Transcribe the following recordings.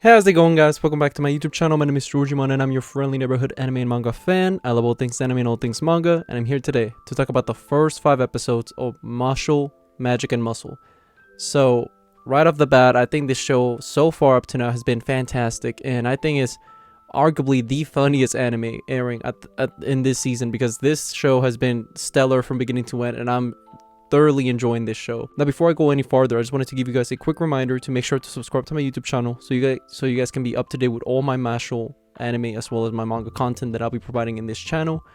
Hey, how's it going, guys? Welcome back to my YouTube channel. My name is Georgimon and I'm your friendly neighborhood anime and manga fan. I love all things anime and all things manga, and I'm here today to talk about the first 5 episodes of Mashle, Magic and Muscle. So, right off the bat, I think this show so far up to now has been fantastic, and I think it's arguably the funniest anime airing in this season, because this show has been stellar from beginning to end, and I'm thoroughly enjoying this show. Now, before I go any farther, I just wanted to give you guys a quick reminder to make sure to subscribe to my YouTube channel so you guys can be up to date with all my Mashle anime as well as my manga content that I'll be providing in this channel.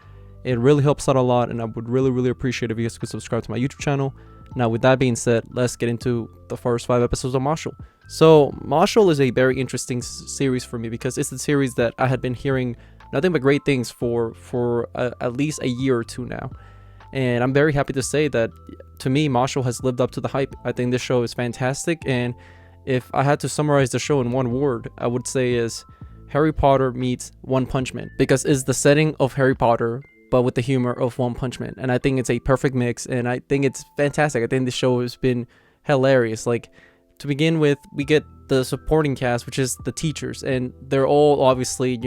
It really helps out a lot, and I would really appreciate if you guys could subscribe to my YouTube channel. Now, with that being said, let's get into the first 5 episodes of Mashle. So, Mashle is a very interesting series for me because it's the series that I had been hearing nothing but great things for at least a year or two now. And I'm very happy to say that, to me, Mashle has lived up to the hype. I think this show is fantastic, and if I had to summarize the show in one word, I would say is Harry Potter meets One Punch Man, because it's the setting of Harry Potter, but with the humor of One Punch Man. And I think it's a perfect mix, and I think it's fantastic. I think the show has been hilarious. Like, to begin with, we get the supporting cast, which is the teachers, and they're all obviously,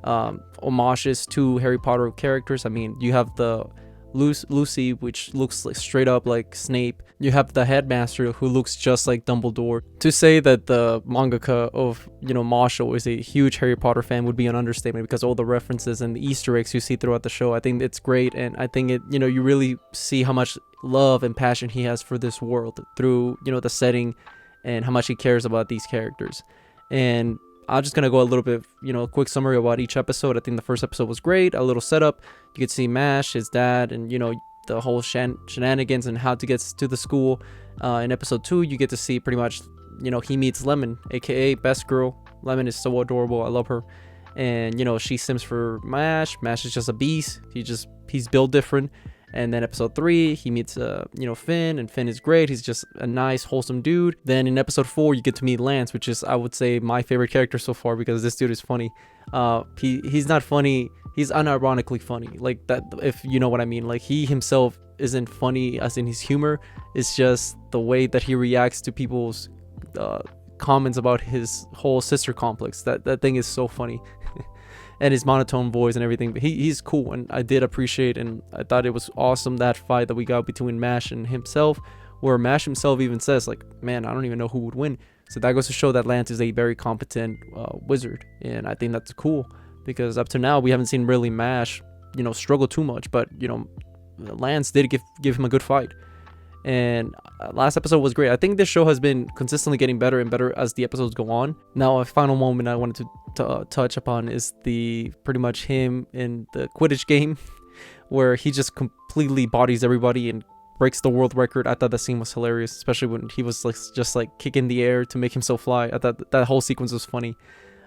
homages to Harry Potter characters. I mean, you have the Lucy, which looks like straight up like Snape. You have the headmaster, who looks just like Dumbledore. To say that the mangaka of Mashle is a huge Harry Potter fan would be an understatement, because all the references and the Easter eggs you see throughout the show, I think it's great. And I think it you really see how much love and passion he has for this world through the setting, and how much he cares about these characters. And I'm just gonna go a little bit, a quick summary about each episode. I think the first episode was great, a little setup. You could see Mash, his dad, and the whole shenanigans and how to get to the school. In episode 2, you get to see pretty much, he meets Lemon, aka Best Girl. Lemon is so adorable, I love her. And she sims for Mash. Mash is just a beast. He's built different. And then episode 3, he meets Finn, and Finn is great. He's just a nice, wholesome dude. Then in episode 4, you get to meet Lance, which is, I would say, my favorite character so far, because this dude is funny. He's not funny, he's unironically funny, like that, if you know what I mean. Like, he himself isn't funny as in his humor, it's just the way that he reacts to people's comments about his whole sister complex. That thing is so funny. And his monotone voice and everything, but he's cool, and I did appreciate, and I thought it was awesome, that fight that we got between Mash and himself, where Mash himself even says, like, man, I don't even know who would win. So that goes to show that Lance is a very competent wizard, and I think that's cool, because up to now we haven't seen really Mash struggle too much, but Lance did give him a good fight. And last episode was great. I think this show has been consistently getting better and better as the episodes go on. Now, a final moment I wanted to touch upon is pretty much him in the Quidditch game, where he just completely bodies everybody and breaks the world record. I thought that scene was hilarious, especially when he was just kicking the air to make himself fly. I thought that whole sequence was funny.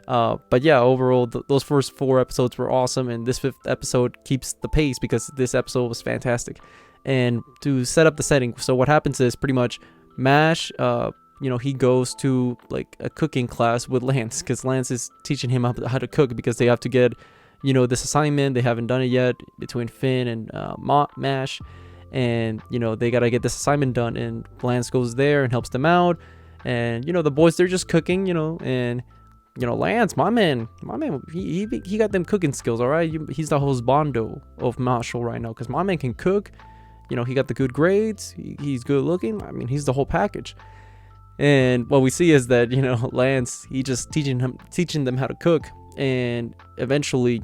But yeah, overall, those first 4 episodes were awesome, and this 5th episode keeps the pace, because this episode was fantastic. And to set up the setting, so what happens is pretty much Mash, he goes to like a cooking class with Lance, because Lance is teaching him how to cook, because they have to get this assignment. They haven't done it yet between Finn and Mash, and they gotta get this assignment done, and Lance goes there and helps them out. And the boys, they're just cooking, and Lance, my man, he got them cooking skills, all right. He's the husbando of Mashle right now, because my man can cook. He got the good grades, he's good looking. I mean, he's the whole package. And what we see is that Lance, he just teaching them how to cook, and eventually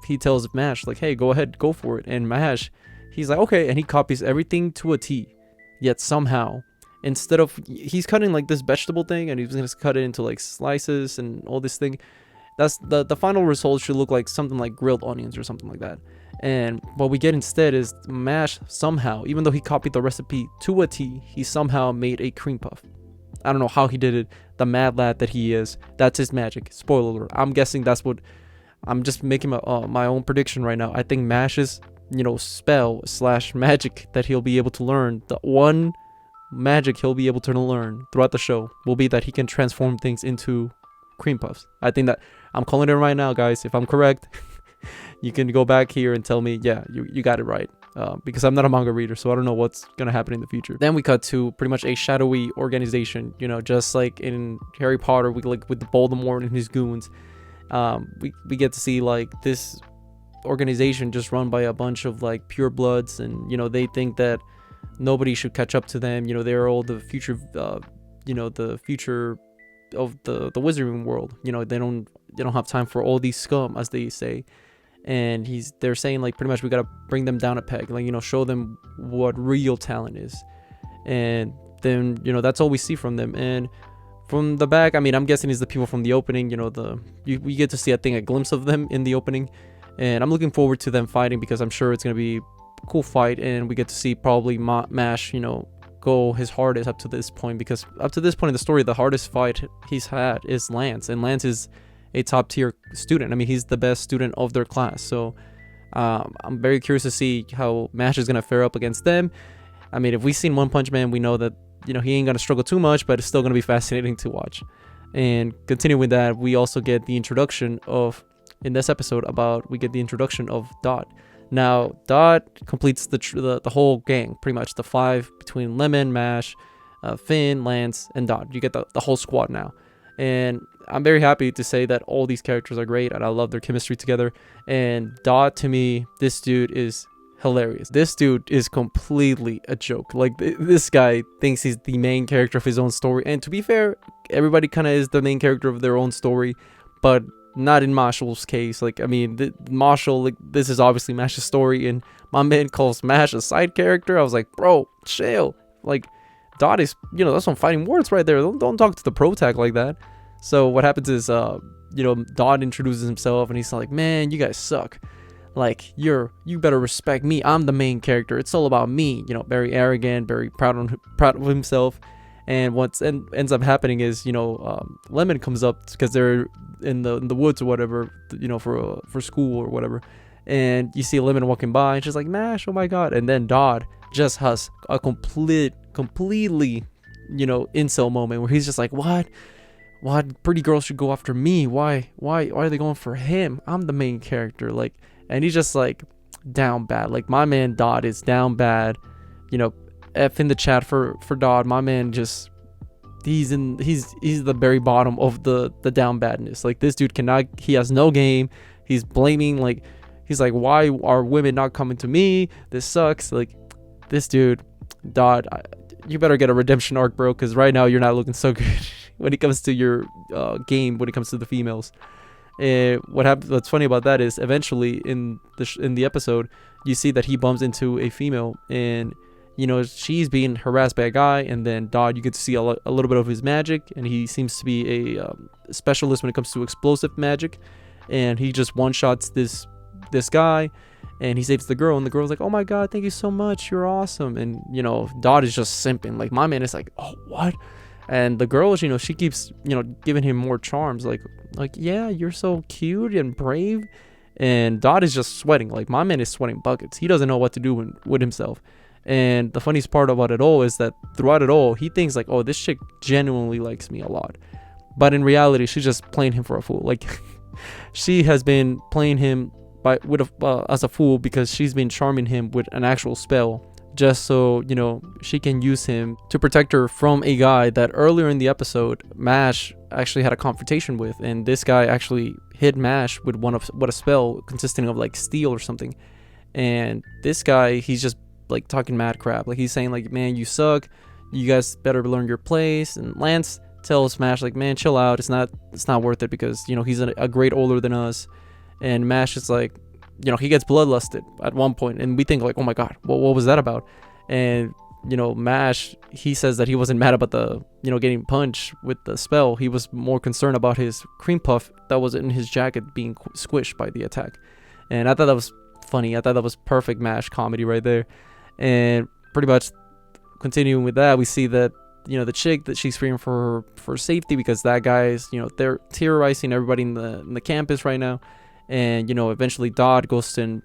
he tells Mash, like, hey, go ahead, go for it. And Mash, he's like, okay, and he copies everything to a T. Yet somehow, instead of, he's cutting like this vegetable thing, and he's gonna cut it into like slices and all this thing, that's the final result should look like something like grilled onions or something like that. And what we get instead is Mash somehow, even though he copied the recipe to a T, he somehow made a cream puff. I don't know how he did it. The mad lad that he is, that's his magic. Spoiler alert. I'm guessing that's what, I'm just making my own prediction right now. I think Mash's spell / magic that he'll be able to learn, the one magic he'll be able to learn throughout the show, will be that he can transform things into cream puffs. I think that, I'm calling it right now, guys. If I'm correct, you can go back here and tell me, yeah, you got it right. because I'm not a manga reader, so I don't know what's gonna happen in the future. Then we cut to pretty much a shadowy organization, just like in Harry Potter, we like with the Voldemort and his goons. We get to see like this organization just run by a bunch of like pure bloods, and they think that nobody should catch up to them. They're all the future, the future of the wizarding world. They don't have time for all these scum, as they say. And they're saying like pretty much we gotta bring them down a peg, like show them what real talent is. And then that's all we see from them. And from the back, I mean, I'm guessing it's the people from the opening. We get to see, I think, a glimpse of them in the opening, and I'm looking forward to them fighting, because I'm sure it's gonna be a cool fight, and we get to see probably Mash go his hardest up to this point, because up to this point in the story, the hardest fight he's had is Lance, and Lance is a top tier student. I mean, he's the best student of their class. So I'm very curious to see how Mash is gonna fare up against them. I mean, if we've seen One Punch Man, we know that he ain't gonna struggle too much, but it's still gonna be fascinating to watch. And continuing with that, we also get the introduction of, in this episode, we get the introduction of Dot. Now Dot completes the whole gang, pretty much the 5 between Lemon, Mash, Finn, Lance, and Dot. You get the whole squad now. And I'm very happy to say that all these characters are great, and I love their chemistry together. And Dot, to me, this dude is hilarious. This dude is completely a joke. Like, this guy thinks he's the main character of his own story. And to be fair, everybody kind of is the main character of their own story, but not in Mashle's case. Like, I mean, Mashle, like, this is obviously Mash's story, and my man calls Mash a side character. I was like, bro, chill. Like, Dot is, that's some fighting words right there. Don't talk to the pro tag like that. So what happens is, Dot introduces himself, and he's like, man, you guys suck. Like, you better respect me. I'm the main character. It's all about me. Very arrogant, very proud of himself. And what ends up happening is, Lemon comes up, because they're in the woods or whatever, for school or whatever. And you see Lemon walking by, and she's like, Mash, oh my god. And then Dot just has a completely, incel moment where he's just like, what? Pretty girls should go after me? Why are they going for him? I'm the main character. Like, and he's just like down bad. Like, my man Dot is down bad. F in the chat for Dot. My man just, he's the very bottom of the down badness. Like, this dude he has no game. He's blaming, like, he's like, why are women not coming to me? This sucks. Like, this dude, Dot, you better get a redemption arc, bro, because right now you're not looking so good when it comes to your game, when it comes to the females. What's funny about that is, eventually in the episode, you see that he bumps into a female, and she's being harassed by a guy, and then Dot, you get to see a little bit of his magic, and he seems to be a specialist when it comes to explosive magic, and he just one-shots this guy, and he saves the girl, and the girl's like, oh my god, thank you so much, you're awesome. And Dot is just simping. Like, my man is like, oh, what? And the girl, she keeps giving him more charms, like yeah, you're so cute and brave. And Dot is just sweating. Like, my man is sweating buckets. He doesn't know what to do with himself. And the funniest part about it all is that throughout it all, he thinks like, oh, this chick genuinely likes me a lot, but in reality, she's just playing him for a fool. Like, she has been playing him as a fool, because she's been charming him with an actual spell, just so she can use him to protect her from a guy that earlier in the episode Mash actually had a confrontation with, and this guy actually hit Mash with a spell consisting of like steel or something. And this guy, he's just like talking mad crap. Like, he's saying like, man, you suck, you guys better learn your place. And Lance tells Mash like, man, chill out, it's not worth it, because he's a grade older than us. And Mash is like, he gets bloodlusted at one point, and we think like, oh my god, what was that about? And Mash, he says that he wasn't mad about the getting punched with the spell. He was more concerned about his cream puff that was in his jacket being squished by the attack. And I thought that was funny. I thought that was perfect Mash comedy right there. And pretty much continuing with that, we see that the chick, that she's fearing for safety, because that guy's they're terrorizing everybody in the campus right now. And eventually Dot goes and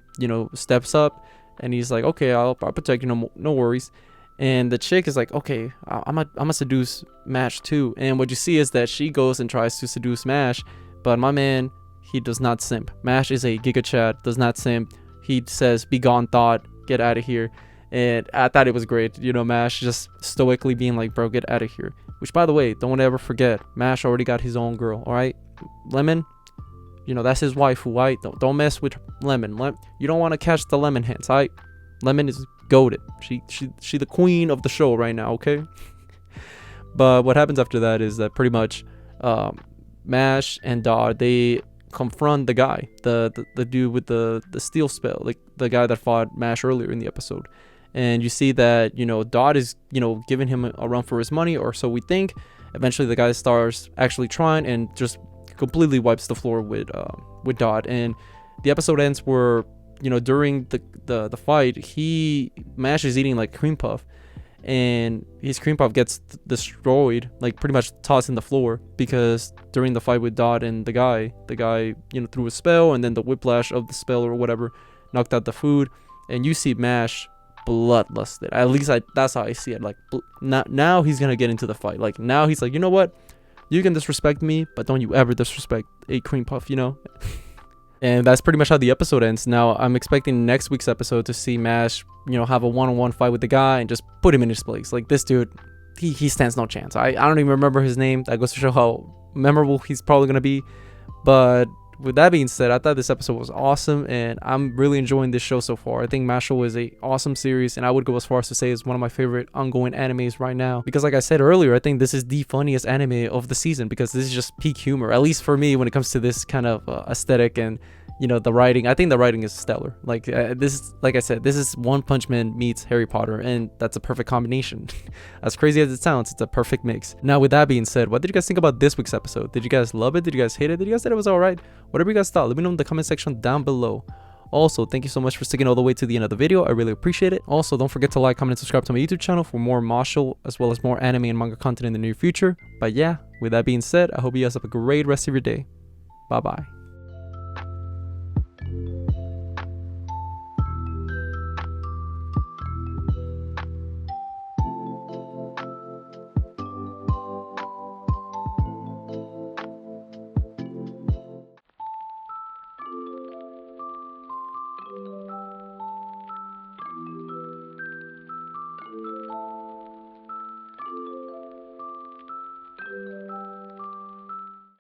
steps up, and he's like, okay, I'll protect you, no worries. And the chick is like, okay, I'm gonna seduce Mash too. And what you see is that she goes and tries to seduce Mash, but my man, he does not simp. Mash is a Giga Chad, does not simp. He says, be gone, Thought, get out of here. And I thought it was great, you know, Mash just stoically being like, bro, get out of here. Which, by the way, don't ever forget, Mash already got his own girl, all right? Lemon, you know, that's his wife, right? Don't mess with Lemon. You don't want to catch the lemon hands, all right? Lemon is goated. She the queen of the show right now, okay? But what happens after that is that pretty much Mash and Dot, they confront the guy, the dude with the steel spell, like the guy that fought Mash earlier in the episode. And you see that, you know, Dot is, you know, giving him a run for his money, or so we think. Eventually the guy starts actually trying and just completely wipes the floor with Dot. And the episode ends where, you know, during the fight, Mash is eating like cream puff, and his cream puff gets destroyed, like pretty much tossed in the floor, because during the fight with Dot and the guy, you know, threw a spell, and then the whiplash of the spell or whatever knocked out the food. And you see Mash bloodlusted. At least that's how I see it. Like, now he's gonna get into the fight. Like, now he's like, you know what, you can disrespect me, but don't you ever disrespect a cream puff, you know. And that's pretty much how the episode ends. Now I'm expecting next week's episode to see Mash, you know, have a one-on-one fight with the guy and just put him in his place. Like, this dude, he stands no chance. I don't even remember his name. That goes to show how memorable he's probably gonna be. But with that being said, I thought this episode was awesome, and I'm really enjoying this show so far. I think Mashle is a awesome series, and I would go as far as to say it's one of my favorite ongoing animes right now. Because like I said earlier, I think this is the funniest anime of the season, because this is just peak humor, at least for me, when it comes to this kind of aesthetic. And you know, the writing, I think the writing is stellar. Like, this, like I said, this is One Punch Man meets Harry Potter, and that's a perfect combination. As crazy as it sounds, it's a perfect mix. Now, with that being said, what did you guys think about this week's episode? Did you guys love it? Did you guys hate it? Did you guys think it was alright? Whatever you guys thought, let me know in the comment section down below. Also, thank you so much for sticking all the way to the end of the video. I really appreciate it. Also, don't forget to like, comment, and subscribe to my YouTube channel for more Mashle, as well as more anime and manga content in the near future. But yeah, with that being said, I hope you guys have a great rest of your day. Bye bye.